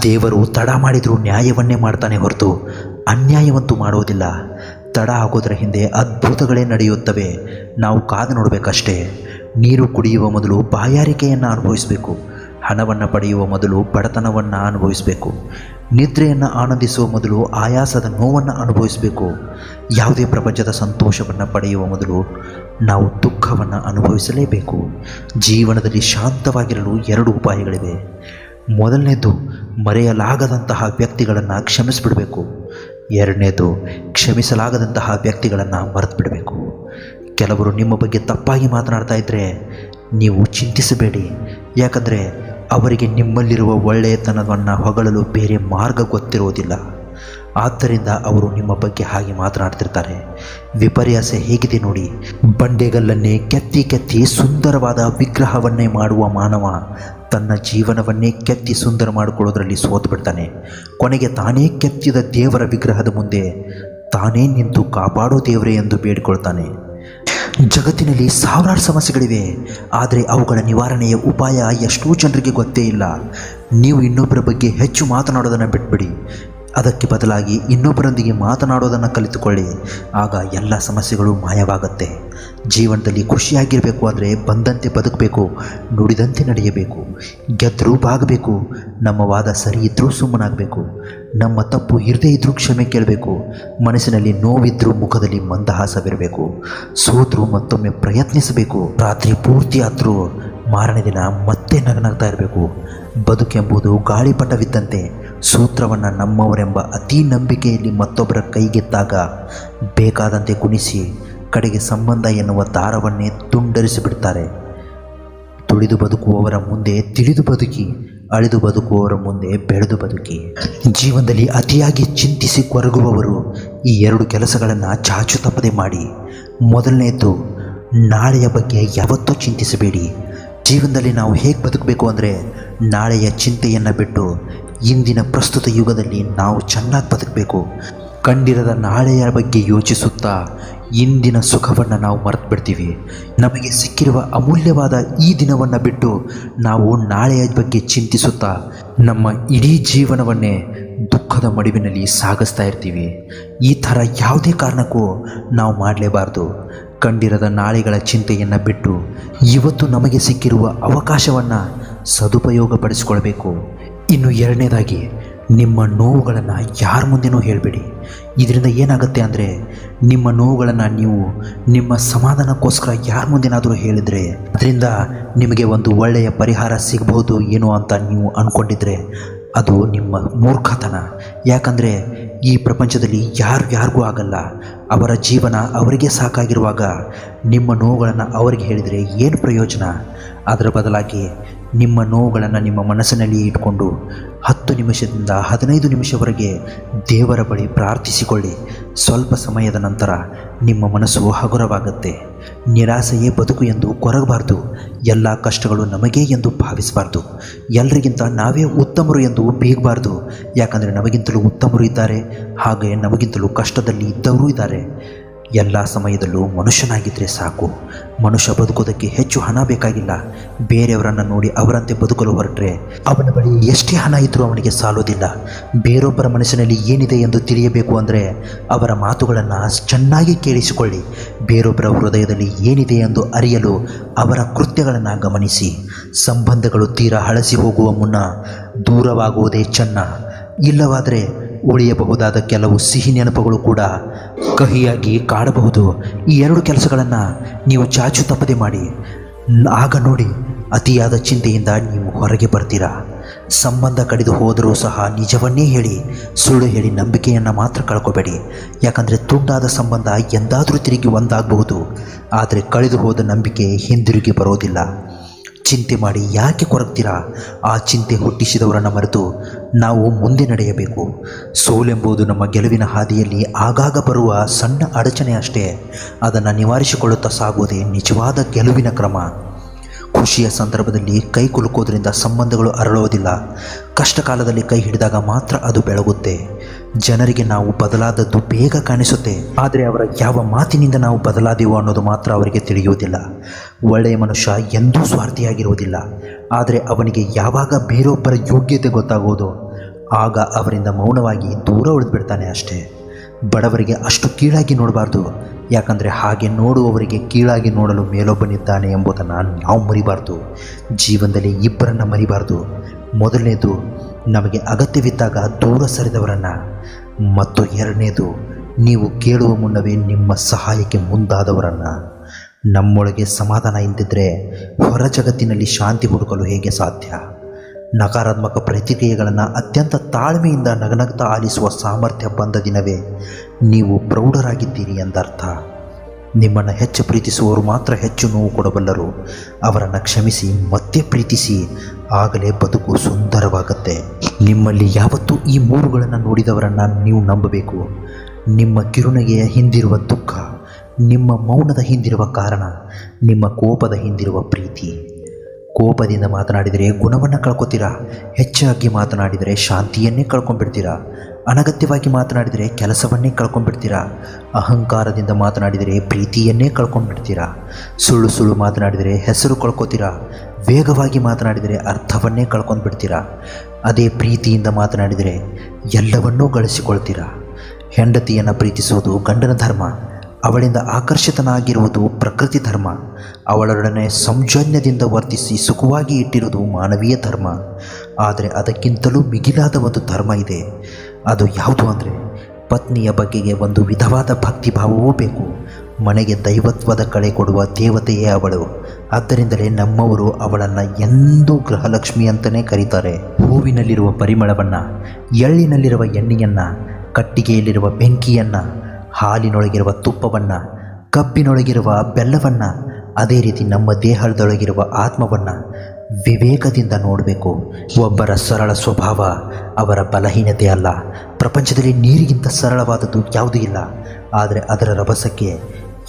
ದೇವರು ತಡ ಮಾಡಿದರೂ ನ್ಯಾಯವನ್ನೇ ಮಾಡ್ತಾನೆ ಹೊರತು ಅನ್ಯಾಯವಂತೂ ಮಾಡೋದಿಲ್ಲ. ತಡ ಆಗೋದರ ಹಿಂದೆ ಅದ್ಭುತಗಳೇ ನಡೆಯುತ್ತವೆ. ನಾವು ಕಾದು ನೋಡಬೇಕಷ್ಟೇ. ನೀರು ಕುಡಿಯುವ ಮೊದಲು ಬಾಯಾರಿಕೆಯನ್ನು ಅನುಭವಿಸಬೇಕು. ಹಣವನ್ನು ಪಡೆಯುವ ಮೊದಲು ಬಡತನವನ್ನು ಅನುಭವಿಸಬೇಕು. ನಿದ್ರೆಯನ್ನು ಆನಂದಿಸುವ ಮೊದಲು ಆಯಾಸದ ನೋವನ್ನು ಅನುಭವಿಸಬೇಕು. ಯಾವುದೇ ಪ್ರಪಂಚದ ಸಂತೋಷವನ್ನು ಪಡೆಯುವ ಮೊದಲು ನಾವು ದುಃಖವನ್ನು ಅನುಭವಿಸಲೇಬೇಕು. ಜೀವನದಲ್ಲಿ ಶಾಂತವಾಗಿರಲು 2 ಉಪಾಯಗಳಿವೆ. ಮೊದಲನೇದು, ಮರೆಯಲಾಗದಂತಹ ವ್ಯಕ್ತಿಗಳನ್ನು ಕ್ಷಮಿಸಿಬಿಡಬೇಕು. ಎರಡನೇದು, ಕ್ಷಮಿಸಲಾಗದಂತಹ ವ್ಯಕ್ತಿಗಳನ್ನು ಮರೆತು ಬಿಡಬೇಕು. ಕೆಲವರು ನಿಮ್ಮ ಬಗ್ಗೆ ತಪ್ಪಾಗಿ ಮಾತನಾಡ್ತಾ ಇದ್ದರೆ ನೀವು ಚಿಂತಿಸಬೇಡಿ. ಯಾಕಂದರೆ ಅವರಿಗೆ ನಿಮ್ಮಲ್ಲಿರುವ ಒಳ್ಳೆಯತನವನ್ನು ಹೊಗಳಲು ಬೇರೆ ಮಾರ್ಗ ಗೊತ್ತಿರುವುದಿಲ್ಲ. ಆದ್ದರಿಂದ ಅವರು ನಿಮ್ಮ ಬಗ್ಗೆ ಹಾಗೆ ಮಾತನಾಡ್ತಿರ್ತಾರೆ. ವಿಪರ್ಯಾಸ ಹೇಗಿದೆ ನೋಡಿ. ಬಂಡೆಗಲ್ಲನ್ನೇ ಕೆತ್ತಿ ಕೆತ್ತಿ ಸುಂದರವಾದ ವಿಗ್ರಹವನ್ನೇ ಮಾಡುವ ಮಾನವ ತನ್ನ ಜೀವನವನ್ನೇ ಕೆತ್ತಿ ಸುಂದರ ಮಾಡಿಕೊಳ್ಳೋದ್ರಲ್ಲಿ ಸೋತು ಬಿಡ್ತಾನೆ. ಕೊನೆಗೆ ತಾನೇ ಕೆತ್ತಿದ ದೇವರ ವಿಗ್ರಹದ ಮುಂದೆ ತಾನೇ ನಿಂತು ಕಾಪಾಡೋ ದೇವರೇ ಎಂದು ಬೇಡಿಕೊಳ್ತಾನೆ. ಜಗತ್ತಿನಲ್ಲಿ ಸಾವಿರಾರು ಸಮಸ್ಯೆಗಳಿವೆ, ಆದರೆ ಅವುಗಳ ನಿವಾರಣೆಯ ಉಪಾಯ ಎಷ್ಟೋ ಜನರಿಗೆ ಗೊತ್ತೇ ಇಲ್ಲ. ನೀವು ಇನ್ನೊಬ್ಬರ ಬಗ್ಗೆ ಹೆಚ್ಚು ಮಾತನಾಡೋದನ್ನು ಬಿಟ್ಬಿಡಿ. ಅದಕ್ಕೆ ಬದಲಾಗಿ ಇನ್ನೊಬ್ಬರೊಂದಿಗೆ ಮಾತನಾಡೋದನ್ನು ಕಲಿತುಕೊಳ್ಳಿ. ಆಗ ಎಲ್ಲ ಸಮಸ್ಯೆಗಳು ಮಾಯವಾಗುತ್ತೆ. ಜೀವನದಲ್ಲಿ ಖುಷಿಯಾಗಿರಬೇಕು ಅಂದರೆ ಬಂದಂತೆ ಬದುಕಬೇಕು, ನುಡಿದಂತೆ ನಡೆಯಬೇಕು. ಗೆದ್ದರೂ ಬಾಗಬೇಕು. ನಮ್ಮ ವಾದ ಸರಿ ಇದ್ದರೂ ಸುಮ್ಮನಾಗಬೇಕು. ನಮ್ಮ ತಪ್ಪು ಇರದೇ ಇದ್ದರೂ ಕ್ಷಮೆ ಕೇಳಬೇಕು. ಮನಸ್ಸಿನಲ್ಲಿ ನೋವಿದ್ರೂ ಮುಖದಲ್ಲಿ ಮಂದಹಾಸವಿರಬೇಕು. ಸೋತ್ರೂ ಮತ್ತೊಮ್ಮೆ ಪ್ರಯತ್ನಿಸಬೇಕು. ರಾತ್ರಿ ಪೂರ್ತಿ ಆದರೂ ಮಾರನೇ ದಿನ ಮತ್ತೆ ನಗನಗ್ತಾ ಇರಬೇಕು. ಬದುಕೆಂಬುದು ಗಾಳಿಪಟವಿದ್ದಂತೆ. ಸೂತ್ರವನ್ನು ನಮ್ಮವರೆಂಬ ಅತೀ ನಂಬಿಕೆಯಲ್ಲಿ ಮತ್ತೊಬ್ಬರ ಕೈಗೆದ್ದಾಗ ಬೇಕಾದಂತೆ ಕುಣಿಸಿ ಕಡೆಗೆ ಸಂಬಂಧ ಎನ್ನುವ ದಾರವನ್ನೇ ತುಂಡರಿಸಿಬಿಡ್ತಾರೆ. ತುಳಿದು ಬದುಕುವವರ ಮುಂದೆ ತಿಳಿದು ಬದುಕಿ, ಅಳಿದು ಬದುಕುವವರ ಮುಂದೆ ಬೆಳೆದು ಬದುಕಿ. ಜೀವನದಲ್ಲಿ ಅತಿಯಾಗಿ ಚಿಂತಿಸಿ ಕೊರಗುವವರು ಈ 2 ಕೆಲಸಗಳನ್ನು ಚಾಚು ತಪ್ಪದೆ ಮಾಡಿ. ಮೊದಲನೇದು, ನಾಳೆಯ ಬಗ್ಗೆ ಯಾವತ್ತೂ ಚಿಂತಿಸಬೇಡಿ. ಜೀವನದಲ್ಲಿ ನಾವು ಹೇಗೆ ಬದುಕಬೇಕು ಅಂದರೆ ನಾಳೆಯ ಚಿಂತೆಯನ್ನು ಬಿಟ್ಟು ಇಂದಿನ ಪ್ರಸ್ತುತ ಯುಗದಲ್ಲಿ ನಾವು ಚೆನ್ನಾಗಿ ಬದುಕಬೇಕು. ಕಂಡಿರದ ನಾಳೆಯ ಬಗ್ಗೆ ಯೋಚಿಸುತ್ತಾ ಇಂದಿನ ಸುಖವನ್ನು ನಾವು ಮರೆತು ಬಿಡ್ತೀವಿ. ನಮಗೆ ಸಿಕ್ಕಿರುವ ಅಮೂಲ್ಯವಾದ ಈ ದಿನವನ್ನು ಬಿಟ್ಟು ನಾವು ನಾಳೆಯ ಬಗ್ಗೆ ಚಿಂತಿಸುತ್ತಾ ನಮ್ಮ ಇಡೀ ಜೀವನವನ್ನೇ ದುಃಖದ ಮಡುವಿನಲ್ಲಿ ಸಾಗಿಸ್ತಾ ಇರ್ತೀವಿ. ಈ ಥರ ಯಾವುದೇ ಕಾರಣಕ್ಕೂ ನಾವು ಮಾಡಲೇಬಾರ್ದು. ಕಂಡಿರದ ನಾಳೆಗಳ ಚಿಂತೆಯನ್ನು ಬಿಟ್ಟು ಇವತ್ತು ನಮಗೆ ಸಿಕ್ಕಿರುವ ಅವಕಾಶವನ್ನು ಸದುಪಯೋಗಪಡಿಸಿಕೊಳ್ಬೇಕು. ಇನ್ನು ಎರಡನೇದಾಗಿ, ನಿಮ್ಮ ನೋವುಗಳನ್ನು ಯಾರ ಮುಂದೆನೂ ಹೇಳಬೇಡಿ. ಇದರಿಂದ ಏನಾಗುತ್ತೆ ಅಂದರೆ ನಿಮ್ಮ ನೋವುಗಳನ್ನು ನೀವು ನಿಮ್ಮ ಸಮಾಧಾನಕ್ಕೋಸ್ಕರ ಯಾರ ಮುಂದೆನಾದರೂ ಹೇಳಿದರೆ ಅದರಿಂದ ನಿಮಗೆ ಒಂದು ಒಳ್ಳೆಯ ಪರಿಹಾರ ಸಿಗಬಹುದು ಏನೋ ಅಂತ ನೀವು ಅಂದ್ಕೊಂಡಿದ್ರೆ ಅದು ನಿಮ್ಮ ಮೂರ್ಖತನ. ಯಾಕಂದರೆ ಈ ಪ್ರಪಂಚದಲ್ಲಿ ಯಾರಿಗೂ ಆಗಲ್ಲ. ಅವರ ಜೀವನ ಅವರಿಗೆ ಸಾಕಾಗಿರುವಾಗ ನಿಮ್ಮ ನೋವುಗಳನ್ನು ಅವರಿಗೆ ಹೇಳಿದರೆ ಏನು ಪ್ರಯೋಜನ? ಅದರ ಬದಲಾಗಿ ನಿಮ್ಮ ನೋವುಗಳನ್ನು ನಿಮ್ಮ ಮನಸ್ಸಿನಲ್ಲಿ ಇಟ್ಕೊಂಡು 10 ನಿಮಿಷದಿಂದ 15 ನಿಮಿಷವರೆಗೆ ದೇವರ ಬಳಿ ಪ್ರಾರ್ಥಿಸಿಕೊಳ್ಳಿ. ಸ್ವಲ್ಪ ಸಮಯದ ನಂತರ ನಿಮ್ಮ ಮನಸ್ಸು ಹಗುರವಾಗುತ್ತೆ. ನಿರಾಸೆಯೇ ಬದುಕು ಎಂದು ಕೊರಗಬಾರ್ದು. ಎಲ್ಲ ಕಷ್ಟಗಳು ನಮಗೇ ಎಂದು ಭಾವಿಸಬಾರ್ದು. ಎಲ್ಲರಿಗಿಂತ ನಾವೇ ಉತ್ತಮರು ಎಂದು ಬೀಗಬಾರ್ದು. ಯಾಕಂದರೆ ನಮಗಿಂತಲೂ ಉತ್ತಮರು ಇದ್ದಾರೆ, ಹಾಗೆ ನಮಗಿಂತಲೂ ಕಷ್ಟದಲ್ಲಿ ಇದ್ದವರೂ ಇದ್ದಾರೆ. ಎಲ್ಲ ಸಮಯದಲ್ಲೂ ಮನುಷ್ಯನಾಗಿದ್ದರೆ ಸಾಕು. ಮನುಷ್ಯ ಬದುಕೋದಕ್ಕೆ ಹೆಚ್ಚು ಹಣ ಬೇಕಾಗಿಲ್ಲ. ಬೇರೆಯವರನ್ನು ನೋಡಿ ಅವರಂತೆ ಬದುಕಲು ಹೊರಟ್ರೆ ಅವನ ಬಳಿ ಎಷ್ಟೇ ಹಣ ಇದ್ದರೂ ಅವನಿಗೆ ಸಾಲೋದಿಲ್ಲ. ಬೇರೊಬ್ಬರ ಮನಸ್ಸಿನಲ್ಲಿ ಏನಿದೆ ಎಂದು ತಿಳಿಯಬೇಕು ಅಂದರೆ ಅವರ ಮಾತುಗಳನ್ನು ಚೆನ್ನಾಗಿ ಕೇಳಿಸಿಕೊಳ್ಳಿ. ಬೇರೊಬ್ಬರ ಹೃದಯದಲ್ಲಿ ಏನಿದೆ ಎಂದು ಅರಿಯಲು ಅವರ ಕೃತ್ಯಗಳನ್ನು ಗಮನಿಸಿ. ಸಂಬಂಧಗಳು ತೀರಾ ಹಳಸಿ ಹೋಗುವ ಮುನ್ನ ದೂರವಾಗುವುದೇ ಚೆನ್ನ. ಇಲ್ಲವಾದರೆ ಉಳಿಯಬಹುದಾದ ಕೆಲವು ಸಿಹಿ ನೆನಪುಗಳು ಕೂಡ ಕಹಿಯಾಗಿ ಕಾಡಬಹುದು. ಈ 2 ಕೆಲಸಗಳನ್ನು ನೀವು ಚಾಚು ತಪ್ಪದೆ ಮಾಡಿ. ಆಗ ನೋಡಿ, ಅತಿಯಾದ ಚಿಂತೆಯಿಂದ ನೀವು ಹೊರಗೆ ಬರ್ತೀರಾ. ಸಂಬಂಧ ಕಡಿದು ಹೋದರೂ ಸಹ ನಿಜವನ್ನೇ ಹೇಳಿ, ಸುಳ್ಳು ಹೇಳಿ ನಂಬಿಕೆಯನ್ನು ಮಾತ್ರ ಕಳ್ಕೊಬೇಡಿ. ಯಾಕಂದರೆ ತುಂಡಾದ ಸಂಬಂಧ ಎಂದಾದರೂ ತಿರುಗಿ ಒಂದಾಗಬಹುದು, ಆದರೆ ಕಳೆದು ಹೋದ ನಂಬಿಕೆ ಹಿಂದಿರುಗಿ ಬರೋದಿಲ್ಲ. ಚಿಂತೆ ಮಾಡಿ ಯಾಕೆ ಕೊರಗ್ತೀರಾ? ಆ ಚಿಂತೆ ಹುಟ್ಟಿಸಿದವರನ್ನು ಮರೆತು ನಾವು ಮುಂದೆ ನಡೆಯಬೇಕು. ಸೋಲೆಂಬುದು ನಮ್ಮ ಗೆಲುವಿನ ಹಾದಿಯಲ್ಲಿ ಆಗಾಗ ಬರುವ ಸಣ್ಣ ಅಡಚಣೆ ಅಷ್ಟೇ. ಅದನ್ನು ನಿವಾರಿಸಿಕೊಳ್ಳುತ್ತಾ ಸಾಗುವುದೇ ನಿಜವಾದ ಗೆಲುವಿನ ಕ್ರಮ. ಖುಷಿಯ ಸಂದರ್ಭದಲ್ಲಿ ಕೈ ಕುಲುಕೋದ್ರಿಂದ ಸಂಬಂಧಗಳು ಅರಳೋದಿಲ್ಲ. ಕಷ್ಟ ಕಾಲದಲ್ಲಿ ಕೈ ಹಿಡಿದಾಗ ಮಾತ್ರ ಅದು ಬೆಳಗುತ್ತೆ. ಜನರಿಗೆ ನಾವು ಬದಲಾದದ್ದು ಬೇಗ ಕಾಣಿಸುತ್ತೆ, ಆದರೆ ಅವರ ಯಾವ ಮಾತಿನಿಂದ ನಾವು ಬದಲಾದೆವು ಅನ್ನೋದು ಮಾತ್ರ ಅವರಿಗೆ ತಿಳಿಯುವುದಿಲ್ಲ. ಒಳ್ಳೆಯ ಮನುಷ್ಯ ಎಂದೂ ಸ್ವಾರ್ಥಿಯಾಗಿರುವುದಿಲ್ಲ, ಆದರೆ ಅವನಿಗೆ ಯಾವಾಗ ಬೇರೊಬ್ಬರ ಯೋಗ್ಯತೆ ಗೊತ್ತಾಗುವುದು ಆಗ ಅವರಿಂದ ಮೌನವಾಗಿ ದೂರ ಉಳಿದ್ಬಿಡ್ತಾನೆ ಅಷ್ಟೇ. ಬಡವರಿಗೆ ಅಷ್ಟು ಕೀಳಾಗಿ ನೋಡಬಾರ್ದು, ಯಾಕಂದರೆ ಹಾಗೆ ನೋಡುವವರಿಗೆ ಕೀಳಾಗಿ ನೋಡಲು ಮೇಲೊಬ್ಬನಿದ್ದಾನೆ ಎಂಬುದನ್ನು ನಾವು ಮರಿಬಾರ್ದು. ಜೀವನದಲ್ಲಿ ಇಬ್ಬರನ್ನು ಮರಿಬಾರ್ದು. ಮೊದಲನೇದು, ನಮಗೆ ಅಗತ್ಯವಿದ್ದಾಗ ದೂರ ಸರಿದವರನ್ನು, ಮತ್ತು ಎರಡನೇದು, ನೀವು ಕೇಳುವ ಮುನ್ನವೇ ನಿಮ್ಮ ಸಹಾಯಕ್ಕೆ ಮುಂದಾದವರನ್ನು. ನಮ್ಮೊಳಗೆ ಸಮಾಧಾನ ಇಲ್ಲದಿದ್ದರೆ ಹೊರ ಜಗತ್ತಿನಲ್ಲಿ ಶಾಂತಿ ಹುಡುಕಲು ಹೇಗೆ ಸಾಧ್ಯ? ನಕಾರಾತ್ಮಕ ಪ್ರತಿಕ್ರಿಯೆಗಳನ್ನು ಅತ್ಯಂತ ತಾಳ್ಮೆಯಿಂದ ನಗನಗ್ತಾ ಆಲಿಸುವ ಸಾಮರ್ಥ್ಯ ಬಂದ ದಿನವೇ ನೀವು ಪ್ರೌಢರಾಗಿದ್ದೀರಿ ಎಂದರ್ಥ. ನಿಮ್ಮನ್ನು ಹೆಚ್ಚು ಪ್ರೀತಿಸುವವರು ಮಾತ್ರ ಹೆಚ್ಚು ನೋವು ಕೊಡಬಲ್ಲರು. ಅವರನ್ನು ಕ್ಷಮಿಸಿ ಮತ್ತೆ ಪ್ರೀತಿಸಿ, ಆಗಲೇ ಬದುಕು ಸುಂದರವಾಗುತ್ತೆ. ನಿಮ್ಮಲ್ಲಿ ಯಾವತ್ತೂ ಈ ಮೂರುಗಳನ್ನು ನೋಡಿದವರನ್ನು ನೀವು ನಂಬಬೇಕು. ನಿಮ್ಮ ಕಿರುನಗೆಯ ಹಿಂದಿರುವ ದುಃಖ, ನಿಮ್ಮ ಮೌನದ ಹಿಂದಿರುವ ಕಾರಣ, ನಿಮ್ಮ ಕೋಪದ ಹಿಂದಿರುವ ಪ್ರೀತಿ. ಕೋಪದಿಂದ ಮಾತನಾಡಿದರೆ ಗುಣವನ್ನು ಕಳ್ಕೊತೀರಾ. ಹೆಚ್ಚಾಗಿ ಮಾತನಾಡಿದರೆ ಶಾಂತಿಯನ್ನೇ ಕಳ್ಕೊಂಡ್ಬಿಡ್ತೀರಾ. ಅನಗತ್ಯವಾಗಿ ಮಾತನಾಡಿದರೆ ಕೆಲಸವನ್ನೇ ಕಳ್ಕೊಂಡ್ಬಿಡ್ತೀರಾ. ಅಹಂಕಾರದಿಂದ ಮಾತನಾಡಿದರೆ ಪ್ರೀತಿಯನ್ನೇ ಕಳ್ಕೊಂಡ್ಬಿಡ್ತೀರಾ. ಸುಳ್ಳು ಸುಳ್ಳು ಮಾತನಾಡಿದರೆ ಹೆಸರು ಕಳ್ಕೊತೀರಾ. ವೇಗವಾಗಿ ಮಾತನಾಡಿದರೆ ಅರ್ಥವನ್ನೇ ಕಳ್ಕೊಂಡ್ಬಿಡ್ತೀರಾ. ಅದೇ ಪ್ರೀತಿಯಿಂದ ಮಾತನಾಡಿದರೆ ಎಲ್ಲವನ್ನೂ ಗಳಿಸಿಕೊಳ್ತೀರಾ. ಹೆಂಡತಿಯನ್ನು ಪ್ರೀತಿಸುವುದು ಗಂಡನ ಧರ್ಮ. ಅವಳಿಂದ ಆಕರ್ಷಿತನಾಗಿರುವುದು ಪ್ರಕೃತಿ ಧರ್ಮ. ಅವಳೊಡನೆ ಸೌಜನ್ಯದಿಂದ ವರ್ತಿಸಿ ಸುಖವಾಗಿ ಇಟ್ಟಿರುವುದು ಮಾನವೀಯ ಧರ್ಮ. ಆದರೆ ಅದಕ್ಕಿಂತಲೂ ಮಿಗಿಲಾದ ಒಂದು ಧರ್ಮ ಇದೆ. ಅದು ಯಾವುದು ಅಂದರೆ, ಪತ್ನಿಯ ಬಗೆಗೆ ಒಂದು ವಿಧವಾದ ಭಕ್ತಿಭಾವವೂ ಬೇಕು. ಮನೆಗೆ ದೈವತ್ವದ ಕಳೆ ಕೊಡುವ ದೇವತೆಯೇ ಅವಳು. ಆದ್ದರಿಂದಲೇ ನಮ್ಮವರು ಅವಳನ್ನು ಎಂದೂ ಗೃಹಲಕ್ಷ್ಮಿ ಅಂತಲೇ ಕರೀತಾರೆ. ಹೂವಿನಲ್ಲಿರುವ ಪರಿಮಳವನ್ನು, ಎಳ್ಳಿನಲ್ಲಿರುವ ಎಣ್ಣೆಯನ್ನು, ಕಟ್ಟಿಗೆಯಲ್ಲಿರುವ ಬೆಂಕಿಯನ್ನು, ಹಾಲಿನೊಳಗಿರುವ ತುಪ್ಪವನ್ನು, ಕಬ್ಬಿನೊಳಗಿರುವ ಬೆಲ್ಲವನ್ನು, ಅದೇ ರೀತಿ ನಮ್ಮ ದೇಹದೊಳಗಿರುವ ಆತ್ಮವನ್ನು ವಿವೇಕದಿಂದ ನೋಡಬೇಕು. ಒಬ್ಬರ ಸರಳ ಸ್ವಭಾವ ಅವರ ಬಲಹೀನತೆ ಅಲ್ಲ. ಪ್ರಪಂಚದಲ್ಲಿ ನೀರಿಗಿಂತ ಸರಳವಾದದ್ದು ಯಾವುದೂ ಇಲ್ಲ. ಆದರೆ ಅದರ ರಭಸಕ್ಕೆ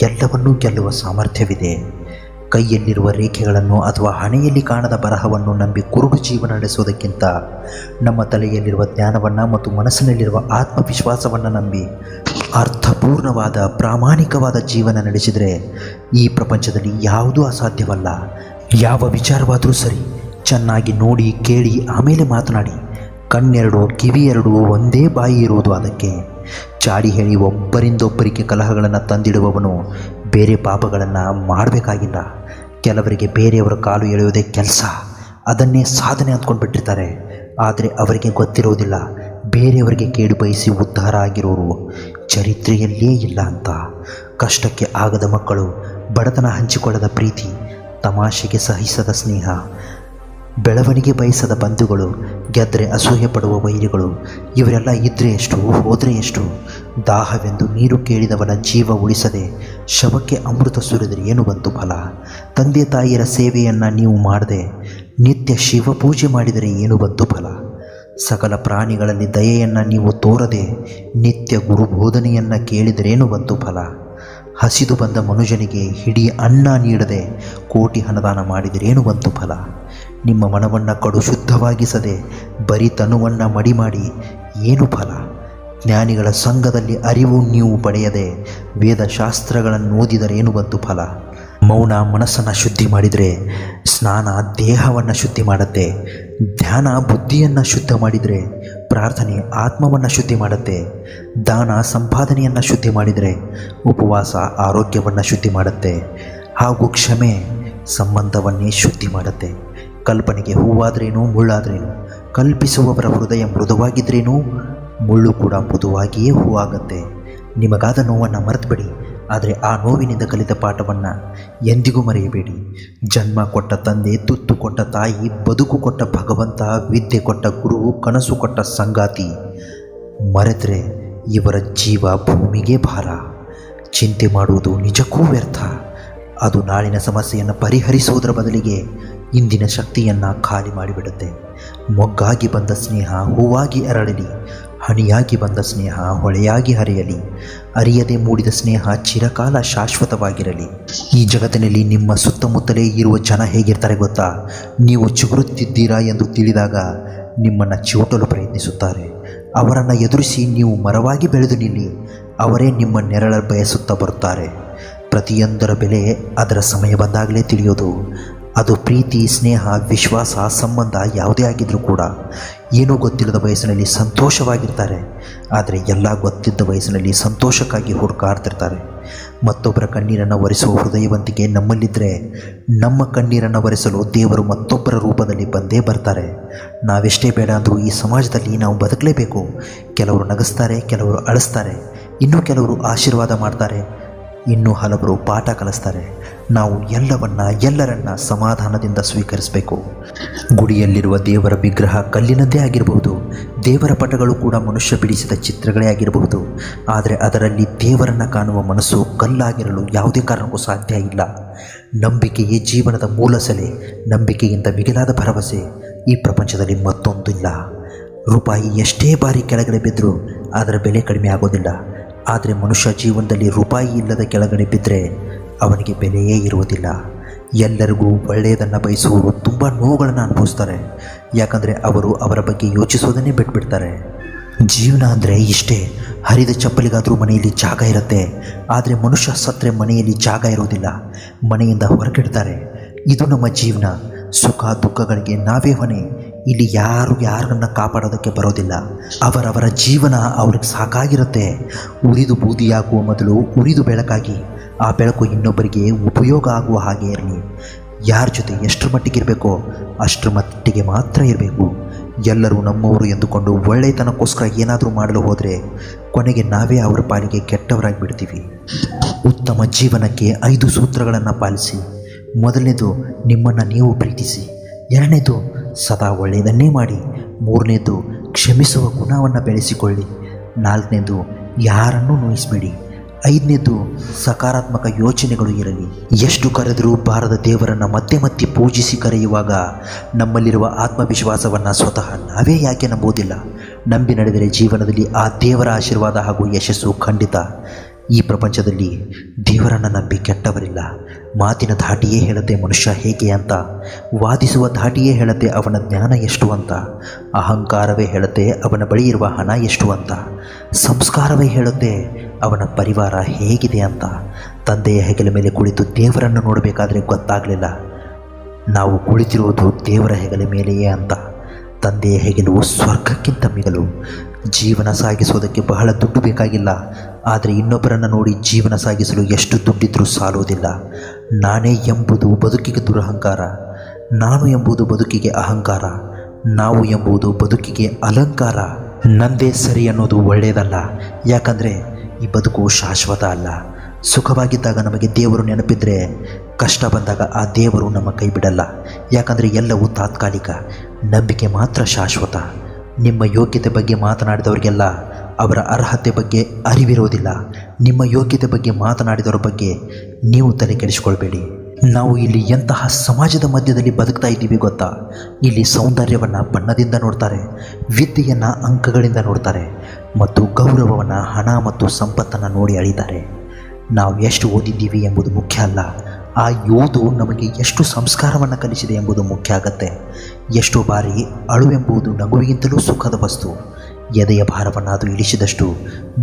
ಎಲ್ಲವನ್ನೂ ಗೆಲ್ಲುವ ಸಾಮರ್ಥ್ಯವಿದೆ. ಕೈಯಲ್ಲಿರುವ ರೇಖೆಗಳನ್ನು ಅಥವಾ ಹಣೆಯಲ್ಲಿ ಕಾಣದ ಬರಹವನ್ನು ನಂಬಿ ಕುರುಡು ಜೀವನ ನಡೆಸೋದಕ್ಕಿಂತ ನಮ್ಮ ತಲೆಯಲ್ಲಿರುವ ಜ್ಞಾನವನ್ನು ಮತ್ತು ಮನಸ್ಸಿನಲ್ಲಿರುವ ಆತ್ಮವಿಶ್ವಾಸವನ್ನು ನಂಬಿ ಅರ್ಥಪೂರ್ಣವಾದ ಪ್ರಾಮಾಣಿಕವಾದ ಜೀವನ ನಡೆಸಿದರೆ ಈ ಪ್ರಪಂಚದಲ್ಲಿ ಯಾವುದೂ ಅಸಾಧ್ಯವಲ್ಲ. ಯಾವ ವಿಚಾರವಾದರೂ ಸರಿ, ಚೆನ್ನಾಗಿ ನೋಡಿ ಕೇಳಿ ಆಮೇಲೆ ಮಾತನಾಡಿ. ಕಣ್ಣೆರಡು ಕಿವಿ ಎರಡು ಒಂದೇ ಬಾಯಿ ಇರುವುದು ಅದಕ್ಕೆ. ಚಾಡಿ ಹೇಳಿ ಒಬ್ಬರಿಂದೊಬ್ಬರಿಗೆ ಕಲಹಗಳನ್ನು ತಂದಿಡುವವನು ಬೇರೆ ಪಾಪಗಳನ್ನು ಮಾಡಬೇಕಾಗಿಲ್ಲ. ಕೆಲವರಿಗೆ ಬೇರೆಯವರ ಕಾಲು ಎಳೆಯೋದೇ ಕೆಲಸ, ಅದನ್ನೇ ಸಾಧನೆ ಅಂದ್ಕೊಂಡ್ಬಿಟ್ಟಿರ್ತಾರೆ. ಆದರೆ ಅವರಿಗೆ ಗೊತ್ತಿರೋದಿಲ್ಲ, ಬೇರೆಯವರಿಗೆ ಕೇಡು ಬಯಸಿ ಉದ್ಧಾರ ಆಗಿರೋರು ಚರಿತ್ರೆಯಲ್ಲೇ ಇಲ್ಲ ಅಂತ. ಕಷ್ಟಕ್ಕೆ ಆಗದ ಮಕ್ಕಳು, ಬಡತನ ಹಂಚಿಕೊಳ್ಳದ ಪ್ರೀತಿ, ತಮಾಷೆಗೆ ಸಹಿಸದ ಸ್ನೇಹ, ಬೆಳವಣಿಗೆ ಬಯಸದ ಬಂಧುಗಳು, ಗೆದ್ದರೆ ಅಸೂಯೆ ಪಡುವ ವೈರಿಗಳು, ಇವರೆಲ್ಲ ಇದ್ದರೆ ಎಷ್ಟು ಹೋದರೆ ಎಷ್ಟು. ದಾಹವೆಂದು ನೀರು ಕೇಳಿದವನ ಜೀವ ಉಳಿಸದೆ ಶವಕ್ಕೆ ಅಮೃತ ಸುರಿದರೆ ಏನು ಬಂತು ಫಲ? ತಂದೆ ತಾಯಿಯರ ಸೇವೆಯನ್ನು ನೀವು ಮಾಡದೆ ನಿತ್ಯ ಶಿವಪೂಜೆ ಮಾಡಿದರೆ ಏನು ಬಂತು ಫಲ? ಸಕಲ ಪ್ರಾಣಿಗಳಲ್ಲಿ ದಯೆಯನ್ನು ನೀವು ತೋರದೆ ನಿತ್ಯ ಗುರುಬೋಧನೆಯನ್ನು ಕೇಳಿದರೇನು ಬಂತು ಫಲ? ಹಸಿದು ಬಂದ ಮನುಜನಿಗೆ ಹಿಡಿ ಅನ್ನ ನೀಡದೆ ಕೋಟಿ ಹಣದಾನ ಮಾಡಿದರೇನು ಬಂತು ಫಲ? ನಿಮ್ಮ ಮನವನ್ನು ಕಡು ಶುದ್ಧವಾಗಿಸದೆ ಬರೀ ತನುವನ್ನು ಮಡಿ ಮಾಡಿ ಏನು ಫಲ? ಜ್ಞಾನಿಗಳ ಸಂಘದಲ್ಲಿ ಅರಿವು ನೀವು ಪಡೆಯದೆ ವೇದಶಾಸ್ತ್ರಗಳನ್ನು ಓದಿದರೇನು ಬಂತು ಫಲ? ಮೌನ ಮನಸ್ಸನ್ನು ಶುದ್ಧಿ ಮಾಡಿದರೆ ಸ್ನಾನ ದೇಹವನ್ನು ಶುದ್ಧಿ ಮಾಡುತ್ತೆ. ಧ್ಯಾನ ಬುದ್ಧಿಯನ್ನು ಶುದ್ಧ ಮಾಡಿದರೆ ಪ್ರಾರ್ಥನೆ ಆತ್ಮವನ್ನು ಶುದ್ಧಿ ಮಾಡುತ್ತೆ. ದಾನ ಸಂಪಾದನೆಯನ್ನು ಶುದ್ಧಿ ಮಾಡಿದರೆ ಉಪವಾಸ ಆರೋಗ್ಯವನ್ನು ಶುದ್ಧಿ ಮಾಡುತ್ತೆ. ಹಾಗೂ ಕ್ಷಮೆ ಸಂಬಂಧವನ್ನೇ ಶುದ್ಧಿ ಮಾಡುತ್ತೆ. ಕಲ್ಪನೆಗೆ ಹೂವಾದ್ರೇನು ಮುಳ್ಳಾದ್ರೇನು, ಕಲ್ಪಿಸುವವರ ಹೃದಯ ಮೃದುವಾಗಿದ್ರೇನು ಮುಳ್ಳು ಕೂಡ ಮೃದುವಾಗಿಯೇ ಹೂವಾಗತ್ತೆ. ನಿಮಗಾದ ನೋವನ್ನು ಮರೆತುಬಿಡಿ, ಆದರೆ ಆ ನೋವಿನಿಂದ ಕಲಿತ ಪಾಠವನ್ನು ಎಂದಿಗೂ ಮರೆಯಬೇಡಿ. ಜನ್ಮ ಕೊಟ್ಟ ತಂದೆ, ತುತ್ತು ಕೊಟ್ಟ ತಾಯಿ, ಬದುಕು ಕೊಟ್ಟ ಭಗವಂತ, ವಿದ್ಯೆ ಕೊಟ್ಟ ಗುರು, ಕನಸು ಕೊಟ್ಟ ಸಂಗಾತಿ ಮರೆತರೆ ಇವರ ಜೀವ ಭೂಮಿಗೆ ಭಾರ. ಚಿಂತೆ ಮಾಡುವುದು ನಿಜಕ್ಕೂ ವ್ಯರ್ಥ. ಅದು ನಾಳಿನ ಸಮಸ್ಯೆಯನ್ನು ಪರಿಹರಿಸುವುದರ ಬದಲಿಗೆ ಇಂದಿನ ಶಕ್ತಿಯನ್ನು ಖಾಲಿ ಮಾಡಿಬಿಡುತ್ತೆ. ಮೊಗ್ಗಾಗಿ ಬಂದ ಸ್ನೇಹ ಹೂವಾಗಿ ಅರಳಲಿ, ಹನಿಯಾಗಿ ಬಂದ ಸ್ನೇಹ ಹೊಳೆಯಾಗಿ ಹರಿಯಲಿ, ಅರಿಯದೆ ಮೂಡಿದ ಸ್ನೇಹ ಚಿರಕಾಲ ಶಾಶ್ವತವಾಗಿರಲಿ. ಈ ಜಗತ್ತಿನಲ್ಲಿ ನಿಮ್ಮ ಸುತ್ತಮುತ್ತಲೇ ಇರುವ ಜನ ಹೇಗಿರ್ತಾರೆ ಗೊತ್ತಾ? ನೀವು ಚಿಗುರುತ್ತಿದ್ದೀರಾ ಎಂದು ತಿಳಿದಾಗ ನಿಮ್ಮನ್ನು ಚಿವುಟಲು ಪ್ರಯತ್ನಿಸುತ್ತಾರೆ. ಅವರನ್ನು ಎದುರಿಸಿ ನೀವು ಮರವಾಗಿ ಬೆಳೆದು ನಿಲ್ಲಿ, ಅವರೇ ನಿಮ್ಮ ನೆರಳ ಬಯಸುತ್ತಾ ಬರುತ್ತಾರೆ. ಪ್ರತಿಯೊಂದರ ಬೆಲೆ ಅದರ ಸಮಯ ಬಂದಾಗಲೇ ತಿಳಿಯೋದು. ಅದು ಪ್ರೀತಿ, ಸ್ನೇಹ, ವಿಶ್ವಾಸ, ಸಂಬಂಧ ಯಾವುದೇ ಆಗಿದ್ರೂ ಕೂಡ ಏನೂ ಗೊತ್ತಿಲ್ಲದ ವಯಸ್ಸಿನಲ್ಲಿ ಸಂತೋಷವಾಗಿರ್ತಾರೆ. ಆದರೆ ಎಲ್ಲ ಗೊತ್ತಿದ್ದ ವಯಸ್ಸಿನಲ್ಲಿ ಸಂತೋಷಕ್ಕಾಗಿ ಹುಡುಕಾಡ್ತಿರ್ತಾರೆ. ಮತ್ತೊಬ್ಬರ ಕಣ್ಣೀರನ್ನು ಒರೆಸುವ ಹೃದಯವಂತಿಕೆ ನಮ್ಮಲ್ಲಿದ್ದರೆ ನಮ್ಮ ಕಣ್ಣೀರನ್ನು ಒರೆಸಲು ದೇವರು ಮತ್ತೊಬ್ಬರ ರೂಪದಲ್ಲಿ ಬಂದೇ ಬರ್ತಾರೆ. ನಾವೆಷ್ಟೇ ಬೇಡ ಅಂದರೂ ಈ ಸಮಾಜದಲ್ಲಿ ನಾವು ಬದುಕಲೇಬೇಕು. ಕೆಲವರು ನಗಿಸ್ತಾರೆ, ಕೆಲವರು ಅಳಿಸ್ತಾರೆ, ಇನ್ನೂ ಕೆಲವರು ಆಶೀರ್ವಾದ ಮಾಡ್ತಾರೆ, ಇನ್ನೂ ಹಲವರು ಪಾಠ ಕಲಿಸ್ತಾರೆ. ನಾವು ಎಲ್ಲರನ್ನ ಸಮಾಧಾನದಿಂದ ಸ್ವೀಕರಿಸಬೇಕು. ಗುಡಿಯಲ್ಲಿರುವ ದೇವರ ವಿಗ್ರಹ ಕಲ್ಲಿನದ್ದೇ ಆಗಿರಬಹುದು, ದೇವರ ಪಟಗಳು ಕೂಡ ಮನುಷ್ಯ ಬಿಡಿಸಿದ ಚಿತ್ರಗಳೇ ಆಗಿರಬಹುದು. ಆದರೆ ಅದರಲ್ಲಿ ದೇವರನ್ನು ಕಾಣುವ ಮನಸ್ಸು ಕಲ್ಲಾಗಿರಲು ಯಾವುದೇ ಕಾರಣಕ್ಕೂ ಸಾಧ್ಯ ಇಲ್ಲ. ನಂಬಿಕೆಯೇ ಜೀವನದ ಮೂಲ ಸೆಲೆ. ನಂಬಿಕೆಗಿಂತ ಮಿಗಿಲಾದ ಭರವಸೆ ಈ ಪ್ರಪಂಚದಲ್ಲಿ ಮತ್ತೊಂದಿಲ್ಲ. ರೂಪಾಯಿ ಎಷ್ಟೇ ಬಾರಿ ಕೆಳಗಡೆ ಬಿದ್ದರೂ ಅದರ ಬೆಲೆ ಕಡಿಮೆ ಆಗೋದಿಲ್ಲ. ಆದರೆ ಮನುಷ್ಯ ಜೀವನದಲ್ಲಿ ರೂಪಾಯಿ ಇಲ್ಲದ ಕೆಳಗಡೆ ಬಿದ್ದರೆ ಅವನಿಗೆ ಬೆಲೆಯೇ ಇರುವುದಿಲ್ಲ. ಎಲ್ಲರಿಗೂ ಒಳ್ಳೆಯದನ್ನು ಬಯಸುವವರು ತುಂಬ ನೋವುಗಳನ್ನು ಅನುಭವಿಸ್ತಾರೆ. ಯಾಕಂದರೆ ಅವರು ಅವರ ಬಗ್ಗೆ ಯೋಚಿಸೋದನ್ನೇ ಬಿಟ್ಬಿಡ್ತಾರೆ. ಜೀವನ ಅಂದರೆ ಇಷ್ಟೇ. ಹರಿದ ಚಪ್ಪಲಿಗಾದರೂ ಮನೆಯಲ್ಲಿ ಜಾಗ ಇರುತ್ತೆ, ಆದರೆ ಮನುಷ್ಯ ಸತ್ತರೆ ಮನೆಯಲ್ಲಿ ಜಾಗ ಇರೋದಿಲ್ಲ. ಮನೆಯಿಂದ ಹೊರಗಿಡ್ತಾರೆ. ಇದು ನಮ್ಮ ಜೀವನ. ಸುಖ ದುಃಖಗಳಿಗೆ ನಾವೇ ಹೊಣೆ. ಇಲ್ಲಿ ಯಾರನ್ನ ಕಾಪಾಡೋದಕ್ಕೆ ಬರೋದಿಲ್ಲ. ಅವರವರ ಜೀವನ ಅವ್ರಿಗೆ ಸಾಕಾಗಿರುತ್ತೆ. ಉರಿದು ಬೂದಿಯಾಗುವ ಮೊದಲು ಉರಿದು ಬೆಳಕಾಗಿ, ಆ ಬೆಳಕು ಇನ್ನೊಬ್ಬರಿಗೆ ಉಪಯೋಗ ಆಗುವ ಹಾಗೆ ಇರಲಿ. ಯಾರ ಜೊತೆ ಎಷ್ಟರ ಮಟ್ಟಿಗೆ ಇರಬೇಕೋ ಅಷ್ಟರ ಮಟ್ಟಿಗೆ ಮಾತ್ರ ಇರಬೇಕು. ಎಲ್ಲರೂ ನಮ್ಮವರು ಎಂದುಕೊಂಡು ಒಳ್ಳೆಯತನಕ್ಕೋಸ್ಕರ ಏನಾದರೂ ಮಾಡಲು ಹೋದರೆ ಕೊನೆಗೆ ನಾವೇ ಅವರ ಪಾಲಿಗೆ ಕೆಟ್ಟವರಾಗಿ ಬಿಡ್ತೀವಿ. ಉತ್ತಮ ಜೀವನಕ್ಕೆ 5 ಸೂತ್ರಗಳನ್ನು ಪಾಲಿಸಿ. ಮೊದಲನೇದು, ನಿಮ್ಮನ್ನು ನೀವು ಪ್ರೀತಿಸಿ. ಎರಡನೇದು, ಸದಾ ಒಳ್ಳೆಯದನ್ನೇ ಮಾಡಿ. ಮೂರನೇದು, ಕ್ಷಮಿಸುವ ಗುಣವನ್ನು ಬೆಳೆಸಿಕೊಳ್ಳಿ. ನಾಲ್ಕನೇದು, ಯಾರನ್ನೂ ನೋಯಿಸಬೇಡಿ. ಐದನೇದು, ಸಕಾರಾತ್ಮಕ ಯೋಚನೆಗಳು ಇರಲಿ. ಎಷ್ಟು ಕರೆದರೂ ಬಾರದ ದೇವರನ್ನು ಮತ್ತೆ ಮತ್ತೆ ಪೂಜಿಸಿ ಕರೆಯುವಾಗ ನಮ್ಮಲ್ಲಿರುವ ಆತ್ಮವಿಶ್ವಾಸವನ್ನು ಸ್ವತಃ ನಾವೇ ಯಾಕೆ ನಂಬುವುದಿಲ್ಲ? ನಂಬಿ ನಡೆದರೆ ಜೀವನದಲ್ಲಿ ಆ ದೇವರ ಆಶೀರ್ವಾದ ಹಾಗೂ ಯಶಸ್ಸು ಖಂಡಿತ. ಈ ಪ್ರಪಂಚದಲ್ಲಿ ದೇವರನ್ನು ನಂಬಿ ಕೆಟ್ಟವರಿಲ್ಲ. ಮಾತಿನ ಧಾಟಿಯೇ ಹೇಳುತ್ತೆ ಮನುಷ್ಯ ಹೇಗೆ ಅಂತ, ವಾದಿಸುವ ಧಾಟಿಯೇ ಹೇಳುತ್ತೆ ಅವನ ಜ್ಞಾನ ಎಷ್ಟು ಅಂತ, ಅಹಂಕಾರವೇ ಹೇಳುತ್ತೆ ಅವನ ಬಳಿ ಇರುವ ಹಣ ಎಷ್ಟು ಅಂತ, ಸಂಸ್ಕಾರವೇ ಹೇಳುತ್ತೆ ಅವನ ಪರಿವಾರ ಹೇಗಿದೆ ಅಂತ. ತಂದೆಯ ಹೆಗಲ ಮೇಲೆ ಕುಳಿತು ದೇವರನ್ನು ನೋಡಬೇಕಾದ್ರೆ ಗೊತ್ತಾಗಲಿಲ್ಲ ನಾವು ಕುಳಿತಿರುವುದು ದೇವರ ಹೆಗಲ ಮೇಲೆಯೇ ಅಂತ. ತಂದೆಯ ಹೆಗಲು ಸ್ವರ್ಗಕ್ಕಿಂತ ಮಿಗಲು. ಜೀವನ ಸಾಗಿಸೋದಕ್ಕೆ ಬಹಳ ದುಡ್ಡು ಬೇಕಾಗಿಲ್ಲ, ಆದರೆ ಇನ್ನೊಬ್ಬರನ್ನು ನೋಡಿ ಜೀವನ ಸಾಗಿಸಲು ಎಷ್ಟು ದುಡ್ಡಿದ್ರೂ ಸಾಲುವುದಿಲ್ಲ. ನಾನೇ ಎಂಬುದು ಬದುಕಿಗೆ ದುರಹಂಕಾರ, ನಾನು ಎಂಬುದು ಬದುಕಿಗೆ ಅಹಂಕಾರ, ನಾವು ಎಂಬುದು ಬದುಕಿಗೆ ಅಲಂಕಾರ. ನಂದೇ ಸರಿ ಅನ್ನೋದು ಒಳ್ಳೆಯದಲ್ಲ. ಯಾಕಂದರೆ ಈ ಬದುಕು ಶಾಶ್ವತ ಅಲ್ಲ. ಸುಖವಾಗಿದ್ದಾಗ ನಮಗೆ ದೇವರು ನೆನಪಿದ್ರೆ ಕಷ್ಟ ಬಂದಾಗ ಆ ದೇವರು ನಮ್ಮ ಕೈ ಬಿಡಲ್ಲ. ಯಾಕಂದರೆ ಎಲ್ಲವೂ ತಾತ್ಕಾಲಿಕ, ನಂಬಿಕೆ ಮಾತ್ರ ಶಾಶ್ವತ. ನಿಮ್ಮ ಯೋಗ್ಯತೆ ಬಗ್ಗೆ ಮಾತನಾಡಿದವರಿಗೆಲ್ಲ ಅವರ ಅರ್ಹತೆ ಬಗ್ಗೆ ಅರಿವಿರೋದಿಲ್ಲ. ನಿಮ್ಮ ಯೋಗ್ಯತೆ ಬಗ್ಗೆ ಮಾತನಾಡಿದವರ ಬಗ್ಗೆ ನೀವು ತಲೆ ಕೆಡಿಸ್ಕೊಳ್ಬೇಡಿ. ನಾವು ಇಲ್ಲಿ ಎಂತಹ ಸಮಾಜದ ಮಧ್ಯದಲ್ಲಿ ಬದುಕ್ತಾ ಇದ್ದೀವಿ ಗೊತ್ತಾ? ಇಲ್ಲಿ ಸೌಂದರ್ಯವನ್ನು ಬಣ್ಣದಿಂದ ನೋಡ್ತಾರೆ, ವಿದ್ಯೆಯನ್ನು ಅಂಕಗಳಿಂದ ನೋಡ್ತಾರೆ, ಮತ್ತು ಗೌರವವನ್ನು ಹಣ ಮತ್ತು ಸಂಪತ್ತನ್ನು ನೋಡಿ ಅಳಿತಾರೆ. ನಾವು ಎಷ್ಟು ಓದಿದ್ದೀವಿ ಎಂಬುದು ಮುಖ್ಯ ಅಲ್ಲ, ಆ ಓದು ನಮಗೆ ಎಷ್ಟು ಸಂಸ್ಕಾರವನ್ನು ಕಲಿಸಿದೆ ಎಂಬುದು ಮುಖ್ಯ ಆಗತ್ತೆ. ಎಷ್ಟೋ ಬಾರಿ ಅಳುವೆಂಬುದು ನಗುವಿಗಿಂತಲೂ ಸುಖದ ವಸ್ತು. ಎದೆಯ ಭಾರವನ್ನು ಅದು ಇಳಿಸಿದಷ್ಟು,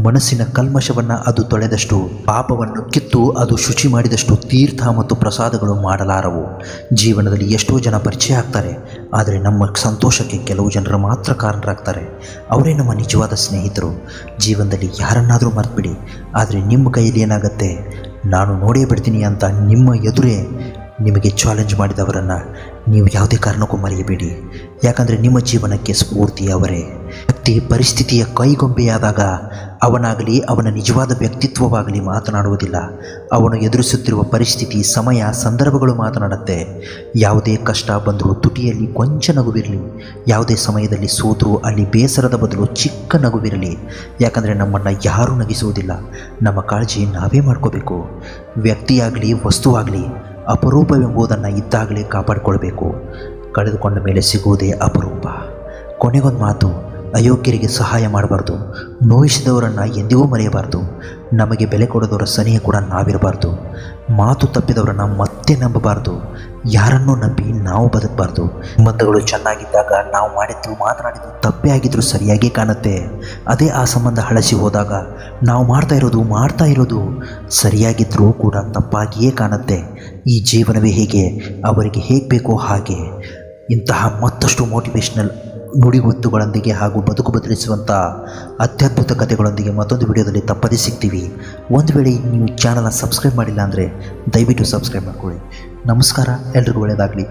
ಮನಸ್ಸಿನ ಕಲ್ಮಶವನ್ನು ಅದು ತೊಳೆದಷ್ಟು, ಪಾಪವನ್ನು ಕಿತ್ತು ಅದು ಶುಚಿ ಮಾಡಿದಷ್ಟು ತೀರ್ಥ ಮತ್ತು ಪ್ರಸಾದಗಳು ಮಾಡಲಾರವು. ಜೀವನದಲ್ಲಿ ಎಷ್ಟೋ ಜನ ಪರಿಚಯ ಆಗ್ತಾರೆ, ಆದರೆ ನಮ್ಮ ಸಂತೋಷಕ್ಕೆ ಕೆಲವು ಜನರು ಮಾತ್ರ ಕಾರಣರಾಗ್ತಾರೆ. ಅವರೇ ನಮ್ಮ ನಿಜವಾದ ಸ್ನೇಹಿತರು. ಜೀವನದಲ್ಲಿ ಯಾರನ್ನಾದರೂ ಮರೆತುಬಿಡಿ, ಆದರೆ ನಿಮ್ಮ ಕೈಯಲ್ಲಿ ಏನಾಗುತ್ತೆ, ನಾನು ನೋಡೇ ಬಿಡ್ತೀನಿ ಅಂತ ನಿಮ್ಮ ಎದುರೇ ನಿಮಗೆ ಚಾಲೆಂಜ್ ಮಾಡಿದವರನ್ನು ನೀವು ಯಾವುದೇ ಕಾರಣಕ್ಕೂ ಮರೆಯಬೇಡಿ. ಯಾಕಂದರೆ ನಿಮ್ಮ ಜೀವನಕ್ಕೆ ಸ್ಫೂರ್ತಿ ಅವರೇ. ವ್ಯಕ್ತಿ ಪರಿಸ್ಥಿತಿಯ ಕೈಗೊಂಬೆಯಾದಾಗ ಅವನಾಗಲಿ ಅವನ ನಿಜವಾದ ವ್ಯಕ್ತಿತ್ವವಾಗಲಿ ಮಾತನಾಡುವುದಿಲ್ಲ. ಅವನು ಎದುರಿಸುತ್ತಿರುವ ಪರಿಸ್ಥಿತಿ, ಸಮಯ, ಸಂದರ್ಭಗಳು ಮಾತನಾಡುತ್ತೆ. ಯಾವುದೇ ಕಷ್ಟ ಬಂದರೂ ತುಟಿಯಲ್ಲಿ ಕೊಂಚ ನಗುವಿರಲಿ. ಯಾವುದೇ ಸಮಯದಲ್ಲಿ ಸೋತರೂ ಅಲ್ಲಿ ಬೇಸರದ ಬದಲು ಚಿಕ್ಕ ನಗುವಿರಲಿ. ಯಾಕಂದರೆ ನಮ್ಮನ್ನು ಯಾರೂ ನಗಿಸುವುದಿಲ್ಲ. ನಮ್ಮ ಕಾಳಜಿ ನಾವೇ ಮಾಡ್ಕೋಬೇಕು. ವ್ಯಕ್ತಿಯಾಗಲಿ ವಸ್ತುವಾಗಲಿ ಅಪರೂಪವೆಂಬುದನ್ನು ಇದ್ದಾಗಲೇ ಕಾಪಾಡಿಕೊಳ್ಬೇಕು. ಕಳೆದುಕೊಂಡ ಮೇಲೆ ಸಿಗುವುದೇ ಅಪರೂಪ. ಕೊನೆಗೊಂದು ಮಾತು, ಅಯೋಗ್ಯರಿಗೆ ಸಹಾಯ ಮಾಡಬಾರ್ದು, ನೋಯಿಸಿದವರನ್ನು ಎಂದಿಗೂ ಮರೆಯಬಾರ್ದು, ನಮಗೆ ಬೆಲೆ ಕೊಡೋದವರ ಸನಿಹ ಕೂಡ ನಾವಿರಬಾರ್ದು, ಮಾತು ತಪ್ಪಿದವರನ್ನು ಮತ್ತೆ ನಂಬಬಾರ್ದು, ಯಾರನ್ನೂ ನಂಬಿ ನಾವು ಬದುಕಬಾರ್ದು. ಸಂಬಂಧಗಳು ಚೆನ್ನಾಗಿದ್ದಾಗ ನಾವು ಮಾತನಾಡಿದ್ದು ತಪ್ಪೇ ಆಗಿದ್ರೂ ಸರಿಯಾಗೇ ಕಾಣುತ್ತೆ. ಅದೇ ಆ ಸಂಬಂಧ ಹಳಸಿ ಹೋದಾಗ ನಾವು ಮಾಡ್ತಾ ಇರೋದು ಸರಿಯಾಗಿದ್ದರೂ ಕೂಡ ತಪ್ಪಾಗಿಯೇ ಕಾಣುತ್ತೆ. ಈ ಜೀವನವೇ ಹೇಗೆ, ಅವರಿಗೆ ಹೇಗೆ ಬೇಕೋ ಹಾಗೆ. ಇಂತಹ ಮತ್ತಷ್ಟು ಮೋಟಿವೇಶ್ನಲ್ ನುಡಿಮುತ್ತುಗಳೊಂದಿಗೆ ಹಾಗೂ ಬದುಕು ಬದಲಿಸುವಂಥ ಅತ್ಯದ್ಭುತ ಕಥೆಗಳೊಂದಿಗೆ ಮತ್ತೊಂದು ವಿಡಿಯೋದಲ್ಲಿ ತಪ್ಪದೇ ಸಿಗ್ತೀವಿ. ಒಂದು ವೇಳೆ ನೀವು ಚಾನಲ್ನ ಸಬ್ಸ್ಕ್ರೈಬ್ ಮಾಡಿಲ್ಲ ಅಂದರೆ ದಯವಿಟ್ಟು ಸಬ್ಸ್ಕ್ರೈಬ್ ಮಾಡ್ಕೊಳ್ಳಿ. ನಮಸ್ಕಾರ, ಎಲ್ರಿಗೂ ಒಳ್ಳೆಯದಾಗಲಿ.